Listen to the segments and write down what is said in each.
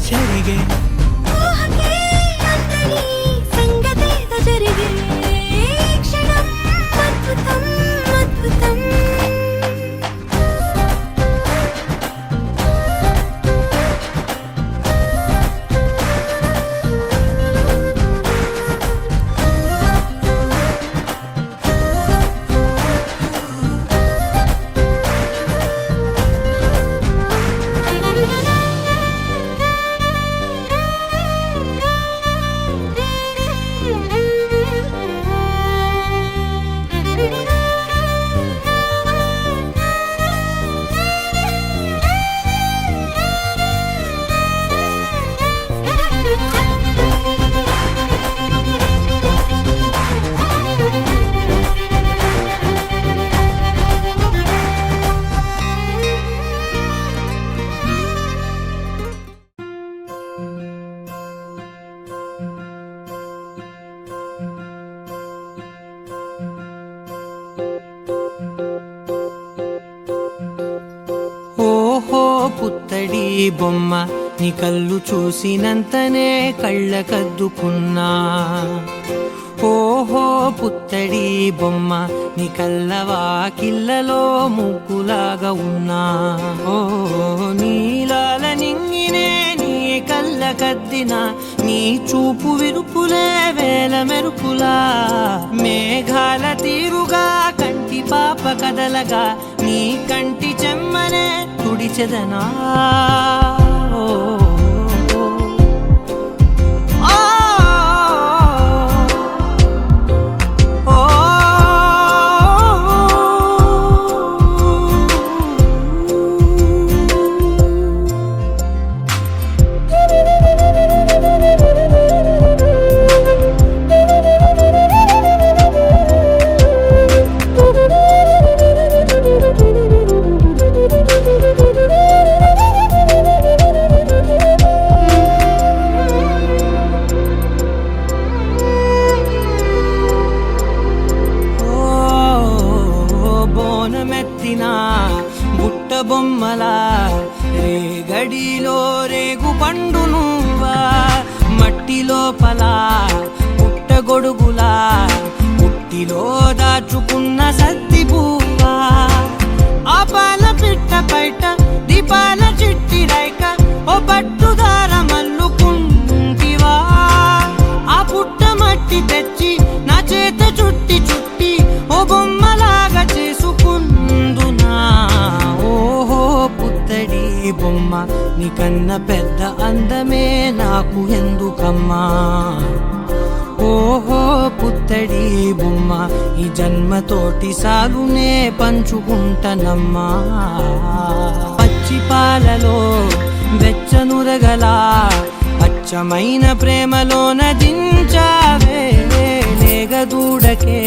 జరిగే సంగతేదో జరిగే క్షణం అద్భుతం అద్భుతం. ఓహో పుత్తడి బొమ్మ నీ కళ్ళు చూసినంతనే కళ్ళకద్దుకున్నా. ఓహో పుత్తడి బొమ్మ నీ కళ్ళవాకిళ్ళలో ముగ్గులాగా ఉన్నా. ఓ నీలాల నింగినే నీ కళ్ళకద్దిన నీ చూపు విరుపులే వేల మెరుపులా. మేఘాల తీరుగా కంటి పాప కదలగా నీ కంటి చెమ్మనే తుడిచెదనా. బుట్ట బొమ్మలా రేగడిలో రేగు పండు నువ్వా. మట్టి లోపల పుట్ట గొడుగులా పుట్టిలో దాచుకున్న సత్తి పువ్వా. ఆ పాల పిట్ట బయట దీపాల చిట్టి రైక ఓ పట్టుదార మల్లుకుంటివా. ఆ పుట్ట మట్టి తెచ్చి నా చేత చుట్టి చుట్టి ఓ బొమ్మలాగా చేసుకుందునా. ఓహో పుత్తడి బొమ్మ నీకన్న పెద్ద అందమే నాకు ఎందుకమ్మా. ఓహో పుత్తడి బొమ్మ ఈ జన్మతోటి సాగునే పంచుకుంటనమ్మా. పచ్చి పాలలో వెచ్చనురగలా అచ్చమైన ప్రేమలోన దించావే. లేగదూడకే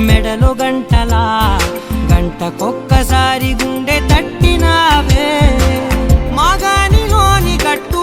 మెడలో గంటలా గంటకొక్కసారి గుండె తట్టినావే. మాగానిలోని గట్టు